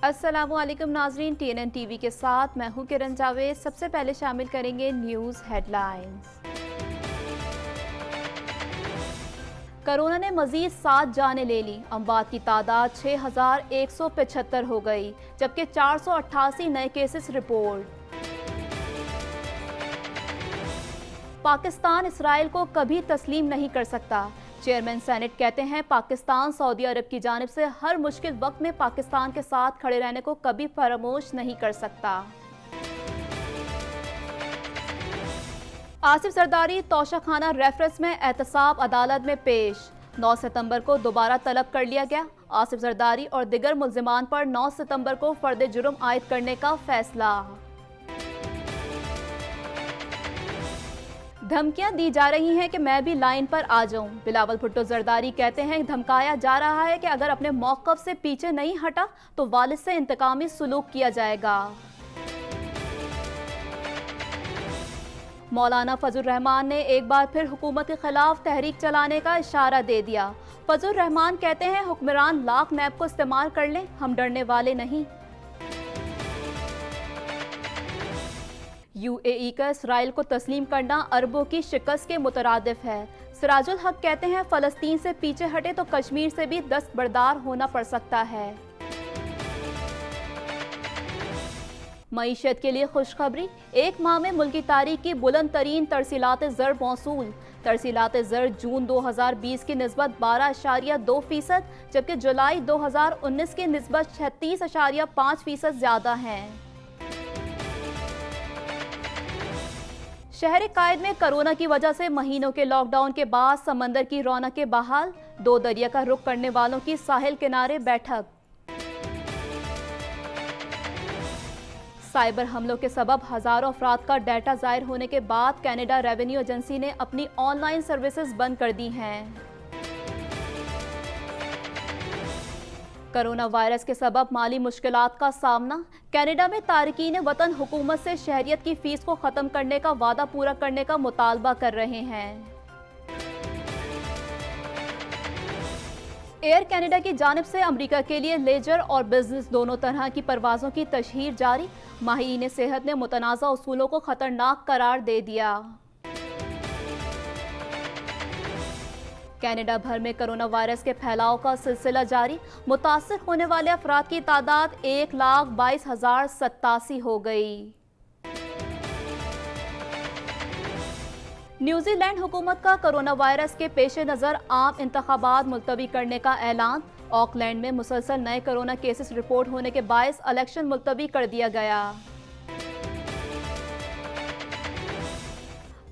السلام علیکم ناظرین، TNN ٹی وی کے ساتھ میں ہوں کرن جاوید۔ سب سے پہلے شامل کریں گے نیوز ہیڈ لائنز۔ کرونا نے مزید 7 جانیں لے لی، اموات کی تعداد 6175 ہو گئی، جبکہ 488 نئے کیسز رپورٹ۔ پاکستان اسرائیل کو کبھی تسلیم نہیں کر سکتا، چیئرمین سینٹ کہتے ہیں پاکستان سعودی عرب کی جانب سے ہر مشکل وقت میں پاکستان کے ساتھ کھڑے رہنے کو کبھی فراموش نہیں کر سکتا۔ آصف زرداری توشہ خانہ ریفرنس میں احتساب عدالت میں پیش، 9 ستمبر کو دوبارہ طلب کر لیا گیا۔ آصف زرداری اور دیگر ملزمان پر 9 ستمبر کو فرد جرم عائد کرنے کا فیصلہ۔ دھمکیاں دی جا رہی ہیں کہ میں بھی لائن پر آ جاؤں، بلاول بھٹو زرداری کہتے ہیں دھمکایا جا رہا ہے کہ اگر اپنے موقف سے پیچھے نہیں ہٹا تو والد سے انتقامی سلوک کیا جائے گا۔ مولانا فضل الرحمان نے ایک بار پھر حکومت کے خلاف تحریک چلانے کا اشارہ دے دیا۔ فضل الرحمان کہتے ہیں حکمران لاکھ نیب کو استعمال کر لیں، ہم ڈرنے والے نہیں۔ UAE کا اسرائیل کو تسلیم کرنا عربوں کی شکست کے مترادف ہے۔ سراج الحق کہتے ہیں فلسطین سے پیچھے ہٹے تو کشمیر سے بھی دستبردار ہونا پڑ سکتا ہے۔ معیشت کے لیے خوشخبری، 1 ماہ میں ملکی تاریخ کی بلند ترین ترسیلات زر موصول۔ ترسیلات زر جون 2020 کی نسبت 12.2%، جبکہ جولائی 2019 کی نسبت 36.5% زیادہ ہیں۔ شہر قائد میں کرونا کی وجہ سے مہینوں کے لاک ڈاؤن کے بعد سمندر کی رونقیں بحال، 2 دریا کا رخ کرنے والوں کی ساحل کنارے بیٹھک۔ سائبر حملوں کے سبب ہزاروں افراد کا ڈیٹا ظاہر ہونے کے بعد کینیڈا ریونیو ایجنسی نے اپنی آن لائن سروسز بند کر دی ہیں۔ کرونا وائرس کے سبب مالی مشکلات کا سامنا، کینیڈا میں تارکین وطن حکومت سے شہریت کی فیس کو ختم کرنے کا وعدہ پورا کرنے کا مطالبہ کر رہے ہیں۔ ایئر کینیڈا کی جانب سے امریکہ کے لیے لیجر اور بزنس دونوں طرح کی پروازوں کی تشہیر جاری، ماہرین صحت نے متنازع اصولوں کو خطرناک قرار دے دیا۔ کینیڈا بھر میں کرونا وائرس کے پھیلاؤ کا سلسلہ جاری، متاثر ہونے والے افراد کی تعداد 1,22,087 ہو گئی۔ نیوزی لینڈ حکومت کا کرونا وائرس کے پیش نظر عام انتخابات ملتوی کرنے کا اعلان، آکلینڈ میں مسلسل نئے کرونا کیسز رپورٹ ہونے کے باعث الیکشن ملتوی کر دیا گیا۔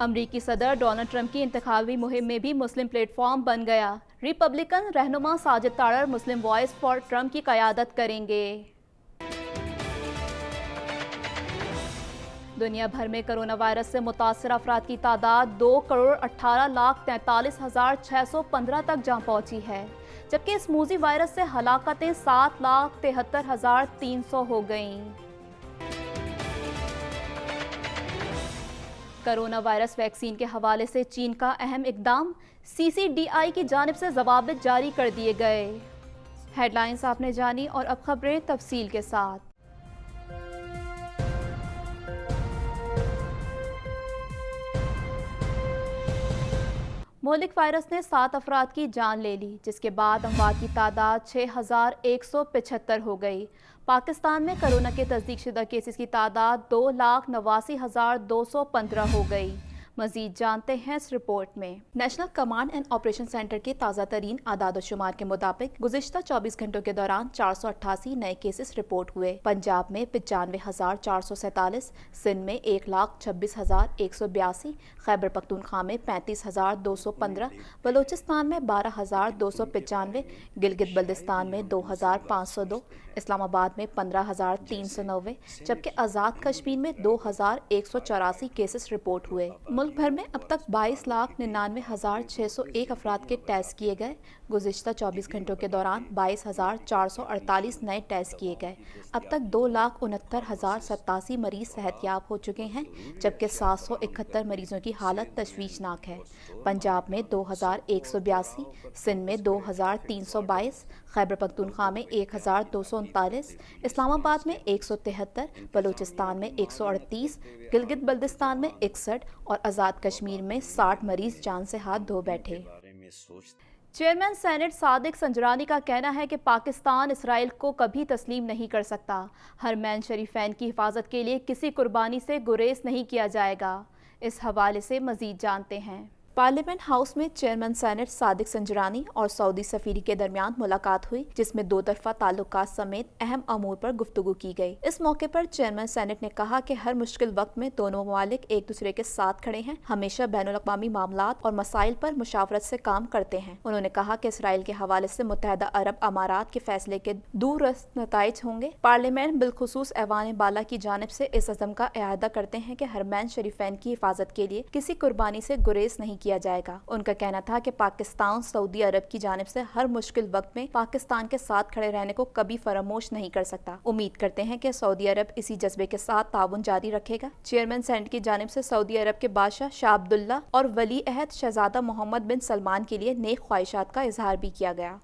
امریکی صدر ڈونلڈ ٹرمپ کی انتخابی مہم میں بھی مسلم پلیٹ فارم بن گیا، ریپبلکن رہنما ساجد طارڑ مسلم وائس فار ٹرمپ کی قیادت کریں گے۔ دنیا بھر میں کرونا وائرس سے متاثرہ افراد کی تعداد 2,18,43,615 تک جا پہنچی ہے، جبکہ اس موذی وائرس سے ہلاکتیں 7,73,300 ہو گئیں۔ کرونا وائرس ویکسین کے حوالے سے چین کا اہم اقدام، CCDI کی جانب سے ضوابط جاری کر دیے گئے۔ ہیڈ لائنز آپ نے جانی اور اب خبریں تفصیل کے ساتھ۔ مہلک وائرس نے 7 افراد کی جان لے لی، جس کے بعد اموات کی تعداد 6,175 ہو گئی۔ پاکستان میں کرونا کے تصدیق شدہ کیسز کی تعداد 2,89,215 ہو گئی۔ مزید جانتے ہیں اس رپورٹ میں۔ National command and operation centre کے تازہ ترین اعداد و شمار کے مطابق گزشتہ 24 گھنٹوں کے دوران 488 نئے کیسز رپورٹ ہوئے۔ پنجاب میں 95,447، سندھ میں 1,26,182، خیبر پختونخوا میں 35,215، بلوچستان میں 12,295، گلگت بلتستان میں 2,502، اسلام آباد میں 15,390، جبکہ آزاد کشمیر میں 2,184 کیسز رپورٹ ہوئے۔ मुल्क भर में अब तक 22,99,601 अफराद के टेस्ट किए गए। गुज़िश्ता 24 घंटों के दौरान 22,448 नए टेस्ट किए गए। अब तक 2,69,087 मरीज सेहतयाब हो चुके हैं, जबकि 771 मरीजों की हालत तशवीशनाक है। पंजाब में 2,182, सिंध में 2,322, खैबर पख्तूनख्वा में 1,239, इस्लामाबाद में 173, बलूचिस्तान में 138, गिलगित बल्दिस्तान में 61 और आज़ाद कश्मीर में 60 मरीज जान से हाथ धो बैठे। चेयरमैन सेनेट सादिक संजरानी का कहना है कि पाकिस्तान इसराइल को कभी तस्लीम नहीं कर सकता। हरमैन शरीफैन की हिफाजत के लिए किसी कुर्बानी से गुरेज नहीं किया जाएगा। इस हवाले से मजीद जानते हैं। पार्लियामेंट हाउस में चेयरमैन सेनेट सादिक संजरानी और सऊदी सफीरी के दरमियान मुलाकात हुई, जिसमें दो तरफा ताल्लुकात समेत अहम अमूर पर गुफ्तगू की गई। इस मौके पर चेयरमैन सेनेट ने कहा कि हर मुश्किल वक्त में दोनों ममालिक एक दूसरे के साथ खड़े हैं, हमेशा बैनुल-अक़वामी मामलात और मसाइल पर मुशावरत से काम करते हैं। उन्होंने कहा कि इसराइल के हवाले से मुत्तहदा अरब अमारात के फैसले के दूररस्त नताइज होंगे। पार्लियामेंट बिलखुसूस ऐवान बाला की जानिब से इस अज़म का इआदा करते हैं कि हरमैन शरीफैन की हिफाजत के लिए किसी कुर्बानी से गुरेज नहीं किया जाएगा। उनका कहना था कि पाकिस्तान सऊदी अरब की जानिब से हर मुश्किल वक्त में पाकिस्तान के साथ खड़े रहने को कभी फरामोश नहीं कर सकता। उम्मीद करते हैं कि सऊदी अरब इसी जज्बे के साथ ताउन जारी रखेगा। चेयरमैन सेनेट की जानिब से सऊदी अरब के बादशाह शाह अब्दुल्ला और वली अहद शहजादा मोहम्मद बिन सलमान के लिए नेक ख्वाहिशात का इजहार भी किया गया।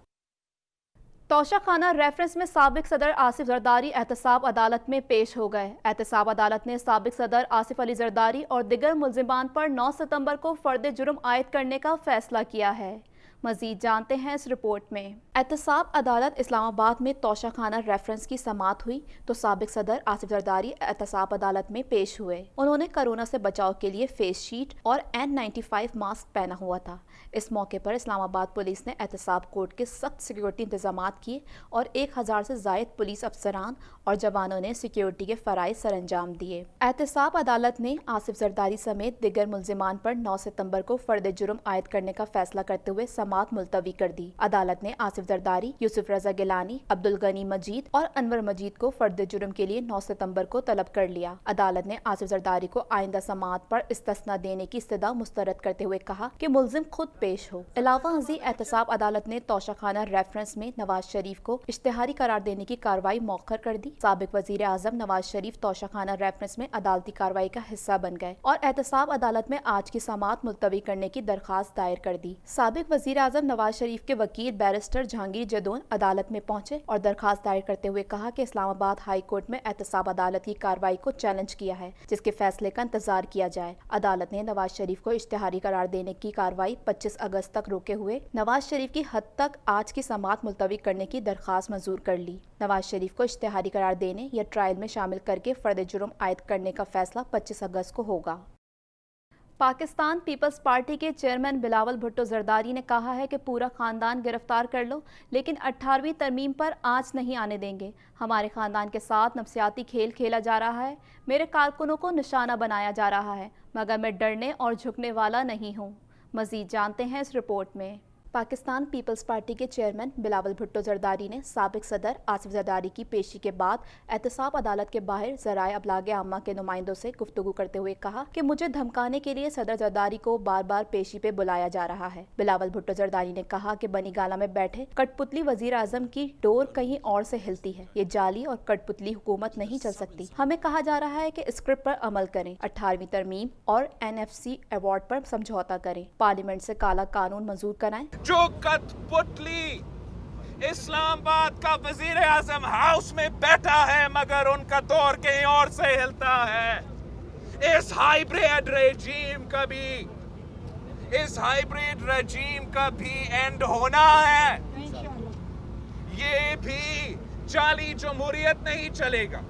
तौशाखाना रेफरेंस में साबिक सदर आसिफ जरदारी एहतसाब अदालत में पेश हो गए। एहतसाब अदालत ने साबिक सदर आसिफ अली जरदारी और दिगर मुल्जिमान पर 9 सितंबर को फर्द जुर्म आयद करने का फैसला किया है। मजीद जानते हैं इस रिपोर्ट में। एहतसाब अदालत इस्लामाबाद में तौशाखाना रेफरेंस की समाअत हुई तो साबिक सदर आसिफ जरदारी एहतसाब अदालत में पेश हुए। उन्होंने कोरोना से बचाव के लिए फेस शीट और N95 मास्क पहना हुआ था। इस मौके पर इस्लामाबाद पुलिस ने एहतसाब कोर्ट के सख्त सिक्योरिटी इंतजामात किए और 1000 से जायद पुलिस अफसरान और जवानों ने सिक्योरिटी के फराइज सरअंजाम दिए। एहतसाब अदालत ने आसिफ जरदारी समेत दिगर मुल्जिमान पर 9 सितंबर को फर्द जुर्म आयद करने का फैसला करते हुए समाअत मुलतवी कर दी। अदालत ने आसिफ जरदारी, यूसुफ रजा गिलानी, अब्दुल गनी मजीद और अनवर मजीद को फर्द जुर्म के लिए 9 सितंबर को तलब कर लिया। अदालत ने आसिफ जरदारी को आइंदा समाअत पर इस्तिस्ना देने की इस्तदा मुस्तरद करते हुए कहा कि मुल्जिम खुद पेश हो। अलावा अजी एहतसाब अदालत ने तौशाखाना रेफरेंस में नवाज शरीफ को इश्तिहारी करार देने की कार्रवाई मौखर कर दी। साबिक वजीर आजम नवाज शरीफ तौशाखाना रेफरेंस में अदालती कार्रवाई का हिस्सा बन गए और एहतसाब अदालत में आज की समाअत मुलतवी करने की दरखास्त दायर कर दी। साबिक वजीर आजम नवाज शरीफ के वकील बैरिस्टर जहांगीर जदौन अदालत में पहुंचे और दरखास्त दायर करते हुए कहा कि इस्लामाबाद हाई कोर्ट में एहतसाब अदालत की कार्रवाई को चैलेंज किया है, जिसके फैसले का इंतजार किया जाए। अदालत ने नवाज शरीफ को इश्तिहारी करार देने की कार्रवाई 25 अगस्त तक रोके हुए नवाज शरीफ की हद तक आज की समाअत मुलतवी करने की दरखास्त मंजूर कर ली। नवाज शरीफ को इश्तिहारी करार देने या ट्रायल में शामिल करके फर्द जुर्म आयद करने का फैसला 25 अगस्त को होगा। पाकिस्तान पीपल्स पार्टी के चेयरमैन बिलावल भुट्टो जरदारी ने कहा है कि पूरा खानदान गिरफ्तार कर लो, लेकिन 18वीं तरमीम पर आंच नहीं आने देंगे। हमारे खानदान के साथ नफसियाती खेल खेला जा रहा है, मेरे कारकुनों को निशाना बनाया जा रहा है, मगर मैं डरने और झुकने वाला नहीं हूँ। मजीद जानते हैं इस रिपोर्ट में। पाकिस्तान पीपल्स पार्टी के चेयरमैन बिलावल भुट्टो जरदारी ने साबिक सदर आसिफ जरदारी की पेशी के बाद एहतसाब अदालत के बाहर ज़राए अबलाग आम्मा के नुमाइंदों से गुफ्तगू करते हुए कहा कि मुझे धमकाने के लिए सदर जरदारी को बार बार पेशी पे बुलाया जा रहा है। बिलावल भुट्टो जरदारी ने कहा कि बनी गाला में बैठे कठपुतली वजीर आजम की डोर कहीं और से हिलती है। ये जाली और कठपुतली हुकूमत नहीं चल सकती। हमें कहा जा रहा है कि स्क्रिप्ट पर अमल करें, 18वीं तरमीम और NFC अवार्ड पर समझौता करें, पार्लियामेंट से काला कानून मंजूर कराएं। जो कठपुतली इस्लामाबाद का वजीर आजम हाउस में बैठा है, मगर उनका दौर कहीं और से हिलता है। इस हाइब्रिड रेजीम का भी एंड होना है। ये भी जाली जमहूरियत नहीं चलेगा,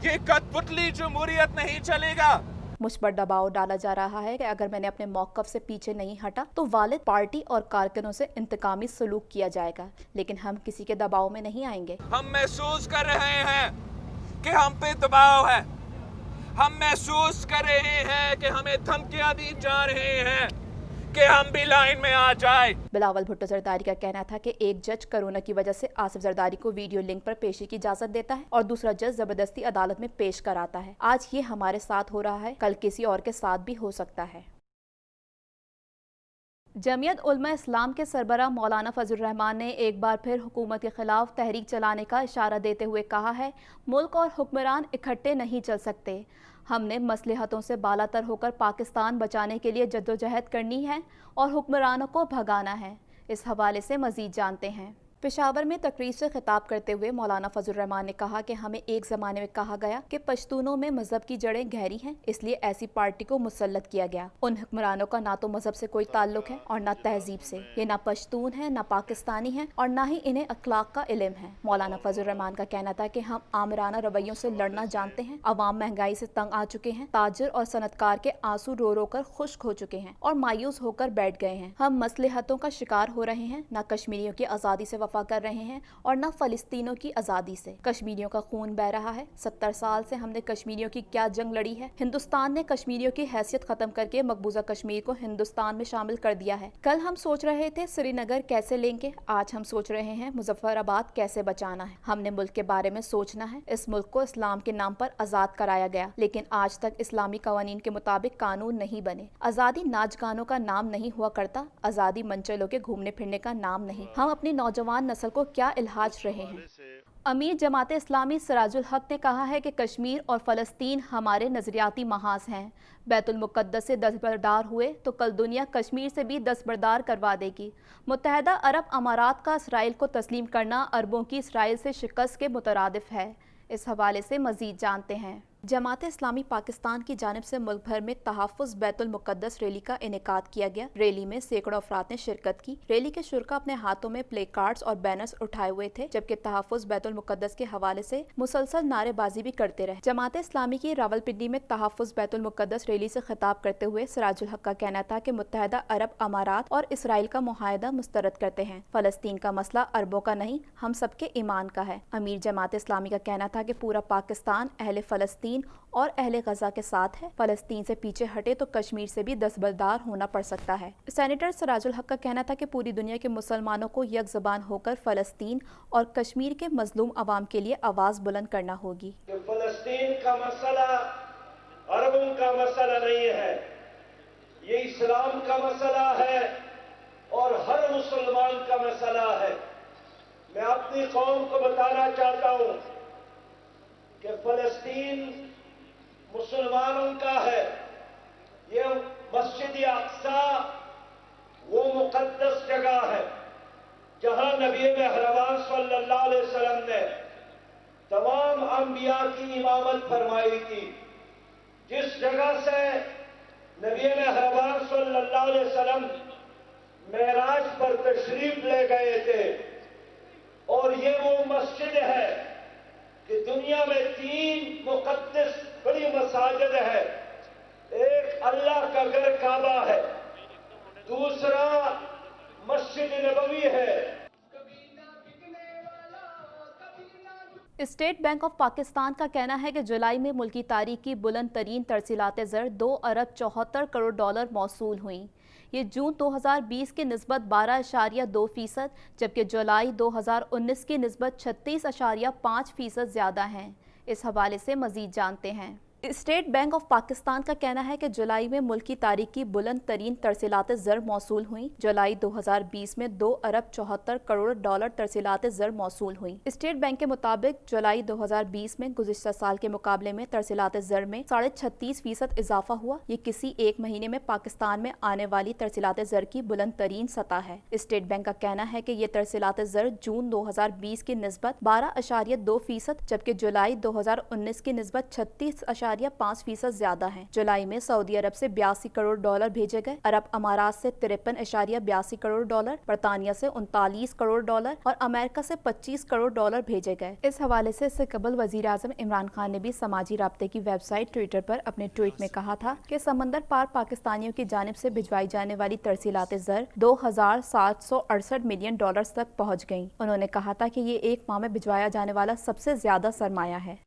ये कठपुतली जमहूरियत नहीं चलेगा। मुझ पर दबाव डाला जा रहा है कि अगर मैंने अपने मौक़िफ़ से पीछे नहीं हटा तो वालिद, पार्टी और कारकुनों से इंतकामी सलूक किया जाएगा, लेकिन हम किसी के दबाव में नहीं आएंगे। हम महसूस कर रहे हैं कि हम पे दबाव है, हम महसूस कर रहे हैं कि हमें धमकियां दी जा रही हैं कि हम भी लाइन में आ जाए। बिलावल भुट्टो जरदारी का कहना था कि एक जज कोरोना की वजह से आसिफ जरदारी को वीडियो लिंक पर पेशी की इजाजत देता है और दूसरा जज जबरदस्ती अदालत में पेश कराता है। आज ये हमारे साथ हो रहा है, कल किसी और के साथ भी हो सकता है। जमीयत उलमा इस्लाम के सरबराह मौलाना फजल रहमान ने एक बार फिर हुकूमत के खिलाफ तहरीक चलाने का इशारा देते हुए कहा है, मुल्क और हुक्मरान इकट्ठे नहीं चल सकते। हमने मसलहतों से बालातर होकर पाकिस्तान बचाने के लिए जद्दोजहद करनी है और हुक्मरानों को भगाना है। इस हवाले से मजीद जानते हैं। पेशावर में तकरीर से खिताब करते हुए मौलाना फजल रहमान ने कहा कि हमें एक ज़माने में कहा गया कि पश्तूनों में मजहब की जड़ें गहरी हैं, इसलिए ऐसी पार्टी को मुसल्लत किया गया। उन हुक्मरानों का ना तो मजहब से कोई ताल्लुक है और ना तहजीब से। ये ना पश्तून है, ना पाकिस्तानी है और ना ही इन्हें अखलाक का इल्म है। मौलाना फजल रहमान का कहना था कि हम आमराना रवैयों से लड़ना जानते हैं। अवाम महंगाई से तंग आ चुके हैं। ताजिर और सनतकार के आंसू रो रो कर खुश्क हो चुके हैं और मायूस होकर बैठ गए हैं। हम मसलहतों का शिकार हो रहे हैं, ना कश्मीरियों की आज़ादी से वफा कर रहे हैं और न फलस्तीनों की आज़ादी से। कश्मीरियों का खून बह रहा है। 70 साल से हमने कश्मीरियों की क्या जंग लड़ी है। हिंदुस्तान ने कश्मीरियों की हैसियत खत्म करके मकबूजा कश्मीर को हिंदुस्तान में शामिल कर दिया है। कल हम सोच रहे थे श्रीनगर कैसे लेंगे, आज हम सोच रहे हैं मुजफ्फराबाद कैसे बचाना है। हमने मुल्क के बारे में सोचना है। इस मुल्क को इस्लाम के नाम पर आज़ाद कराया गया, लेकिन आज तक इस्लामी कवानीन के मुताबिक कानून नहीं बने। आज़ादी नाच गानों का नाम नहीं हुआ करता। आज़ादी मंचलों के घूमने फिरने का नाम नहीं। हम अपनी नौजवान नस्ल को क्या इल्हाज रहे हैं। अमीर जमात इस्लामी सिराजुल हक ने कहा है कि कश्मीर और फ़लस्तीन हमारे नज़रियाती महाज हैं। बैतुल मुक़द्दस से दस्तबरदार हुए तो कल दुनिया कश्मीर से भी दस्तबरदार करवा देगी। मुत्तहदा अरब अमारात का इसराइल को तस्लीम करना अरबों की इसराइल से शिकस्त के मुतरादिफ है। इस हवाले से मज़ीद जानते हैं। जमात इस्लामी पाकिस्तान की जानिब से मुल्क भर में तहफ़्फ़ुज़ बैतुल मुक़द्दस रैली का इनेकाद किया गया। रैली में सैकड़ों अफराद ने शिरकत की। रैली के शुरका अपने हाथों में प्ले कार्ड्स और बैनर्स उठाए हुए थे, जबकि तहफ़्फ़ुज़ बैतुल मुक़द्दस के हवाले से मुसलसल नारेबाजी भी करते रहे। जमात इस्लामी की रावलपिंडी में तहफ़्फ़ुज़ बैतुल मुक़द्दस रैली से खिताब करते हुए सिराजुल हक का कहना था कि मुत्तहदा अरब अमारात और इसराइल का मुआहदा मुस्तरद करते हैं। फ़लस्तीन का मसला अरबों का नहीं, हम सबके ईमान का है। अमीर जमात इस्लामी का कहना था कि पूरा पाकिस्तान अहले फ़लस्तीन और अहले गजा के साथ है। फ़लस्तीन से पीछे हटे तो कश्मीर से भी दस्तबरदार होना पड़ सकता है। सेनेटर सिराजुल हक का कहना था कि पूरी दुनिया के मुसलमानों को यक ज़बान होकर फ़लस्तीन और कश्मीर के मजलूम अवाम के लिए आवाज़ बुलंद करना होगी। फ़लस्तीन का मसला अरबों का मसला नहीं है, ये इस्लाम का मसला है और हर मुसलमान का मसला है। मैं अपनी कौम को बताना चाहता हूँ कि फ़लस्तीन मुसलमानों का है। ये मस्जिद अक्सा वो मुक़द्दस जगह है जहां नबी मेहरबान सल्लल्लाहु अलैहि वसल्लम ने तमाम अंबिया की इमामत फरमाई थी। जिस जगह से नबी मेहरबान सल्लल्लाहु अलैहि वसल्लम मेराज पर तशरीफ ले गए थे, और ये वो मस्जिद है कि दुनिया में 3 मुक़द्दस बड़ी मसाजिद है। एक अल्लाह का घर काबा है, दूसरा मस्जिद नबवी है। स्टेट बैंक ऑफ पाकिस्तान का कहना है कि जुलाई में मुल्की तारीख की बुलंद तरीन तरसीलात ज़र 2 अरब 74 करोड़ डॉलर मौसूल हुई। ये जून 2020 की निस्बत 12.2%, जबकि जुलाई 2019 की निस्बत 36.5% ज़्यादा हैं। इस हवाले से मज़ीद जानते हैं। स्टेट बैंक ऑफ पाकिस्तान का कहना है कि जुलाई में मुल्क की तारीख की बुलंद तरीन तरसीलात ज़र मौसूल हुई। जुलाई 2020 में 2 अरब 74 करोड़ डॉलर तरसीलात ज़र मौसूल हुई। स्टेट बैंक के मुताबिक जुलाई 2020 में गुज़िश्ता साल के मुकाबले में तरसीलात ज़र में 36.5% इजाफा हुआ। ये किसी एक महीने में पाकिस्तान में आने वाली तरसीलात ज़र की बुलंद तरीन सतह है। स्टेट बैंक का कहना है कि ये तरसीलात ज़र जून 2020 की निस्बत 12.2%, जबकि जुलाई 2019 की निस्बत 36.5% ज्यादा है। जुलाई में सऊदी अरब से 82 करोड़ डॉलर भेजे गए, अरब अमारात से 53.82 करोड़ डॉलर, बरतानिया से 39 करोड़ डॉलर और अमेरिका से 25 करोड़ डॉलर भेजे गए। इस हवाले से इससे कबल वजीर आजम इमरान खान ने भी समाजी राब्ते की वेबसाइट ट्विटर पर अपने ट्वीट में कहा था कि समंदर पार पाकिस्तानियों की जानिब से भिजवाई जाने वाली तरसीलात ज़र 2768 मिलियन डॉलर तक पहुँच गयी। उन्होंने कहा था कि ये एक माह में भिजवाया जाने वाला सबसे ज्यादा सरमाया है।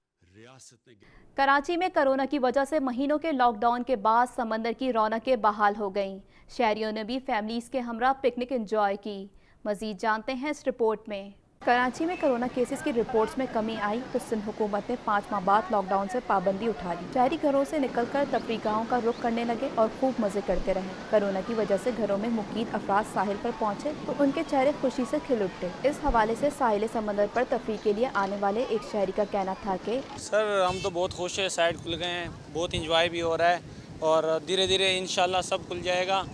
कराची में कोरोना की वजह से महीनों के लॉकडाउन के बाद समंदर की रौनकें बहाल हो गईं। शहरियों ने भी फैमिलीज के हमरा पिकनिक एंजॉय की। मजीद जानते हैं इस रिपोर्ट में। कराची में कोरोना केसेस की रिपोर्ट्स में कमी आई तो सिंध हुकूमत ने 5 माह बाद लॉकडाउन से पाबंदी उठा ली। शहरी घरों से निकलकर तफरीगाहों का रुख करने लगे और खूब मजे करते रहे। कोरोना की वजह से घरों में मुकीद अफराद साहिल पर पहुंचे तो उनके चेहरे खुशी से खिल उठे। इस हवाले से साहिल समंदर पर तफरीह के लिए आने वाले एक शहरी का कहना था कि सर हम तो बहुत खुश है, साइड खुल गए हैं, बहुत इंजॉय भी हो रहा है और धीरे धीरे इंशाल्लाह सब खुल जाएगा।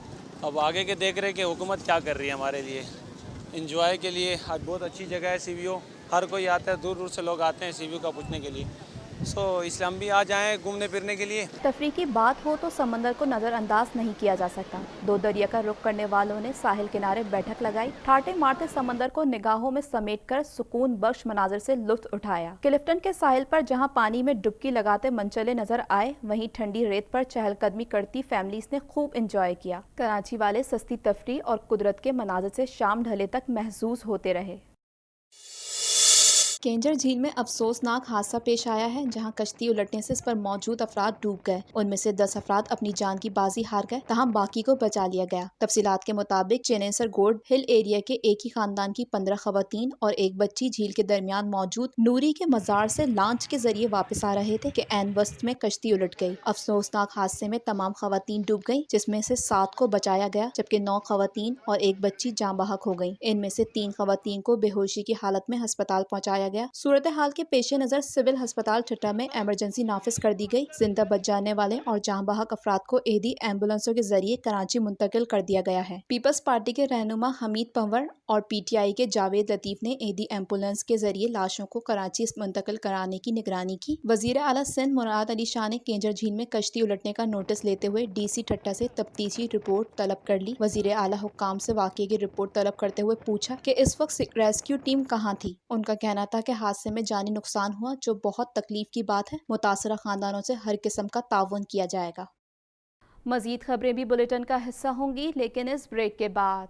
अब आगे के देख रहे हैं कि हुकूमत क्या कर रही है हमारे लिए। इंजॉय के लिए आज बहुत अच्छी जगह है सीवीओ, हर कोई आता है, दूर दूर से लोग आते हैं सीवीओ का पूछने के लिए। इसलिए हम भी आ जाएँ घूमने फिरने के लिए। तफरीह की बात हो तो समंदर को नज़रअंदाज नहीं किया जा सकता। दो दरिया का रुख करने वालों ने साहिल किनारे बैठक लगाई, ठाटे मारते समंदर को निगाहों में समेटकर सुकून बख्श मनाजिर से लुत्फ उठाया। क्लिफ्टन के साहिल पर जहां पानी में डुबकी लगाते मनचले नजर आए, वहीं ठंडी रेत पर चहलकदमी करती फैमिलीज ने खूब इंजॉय किया। कराची वाले सस्ती तफरीह और कुदरत के मनाजिर से शाम ढले तक महसूस होते रहे। केंजर झील में अफसोसनाक हादसा पेश आया है, जहां कश्ती उलटने से इस पर मौजूद अफराद डूब गए। उनमें से 10 अफराद अपनी जान की बाजी हार गए, तहम बाकी को बचा लिया गया। तफसीलात के मुताबिक चेनेसर गोल्ड हिल एरिया के एक ही खानदान की 15 खवातीन और एक बच्ची झील के दरमियान मौजूद नूरी के मजार से लॉन्च के जरिए वापस आ रहे थे कि ऐन वक्त में कश्ती उलट गई। अफसोसनाक हादसे में तमाम खवातीन डूब गयी, जिसमें से 7 को बचाया गया, जबकि 9 खवातीन और एक बच्ची जाँ बहक हो गयी। इनमें से 3 खवातीन को बेहोशी की हालत में अस्पताल पहुँचाया गया। सूरत हाल के पेश नजर सिविल अस्पताल ठट्टा में इमरजेंसी नाफिज कर दी गई। जिंदा बच जाने वाले और जहां बहक अफराद को एदी एम्बुलेंसों के जरिए कराची मुंतकिल कर दिया गया है। पीपल्स पार्टी के रहनुमा हमीद पंवर और PTI के जावेद लतीफ ने एदी एम्बुलेंस के जरिए लाशों को कराची मुंतकिल कराने की निगरानी की। वजीर आला सिंध मुराद अली शाह ने केंजर झील में कश्ती उलटने का नोटिस लेते हुए DC ठट्टा से तफ्तीशी रिपोर्ट तलब कर ली। वजीर आला हुक्काम से वाक़ये की रिपोर्ट तलब करते हुए पूछा कि इस वक्त रेस्क्यू टीम कहाँ थी। उनका कहना था कि हादसे में जानी नुकसान हुआ, जो बहुत तकलीफ की बात है। मुतासरा खानदानों से हर किस्म का ताउन किया जाएगा। मजीद खबरें भी बुलेटिन का हिस्सा होंगी, लेकिन इस ब्रेक के बाद।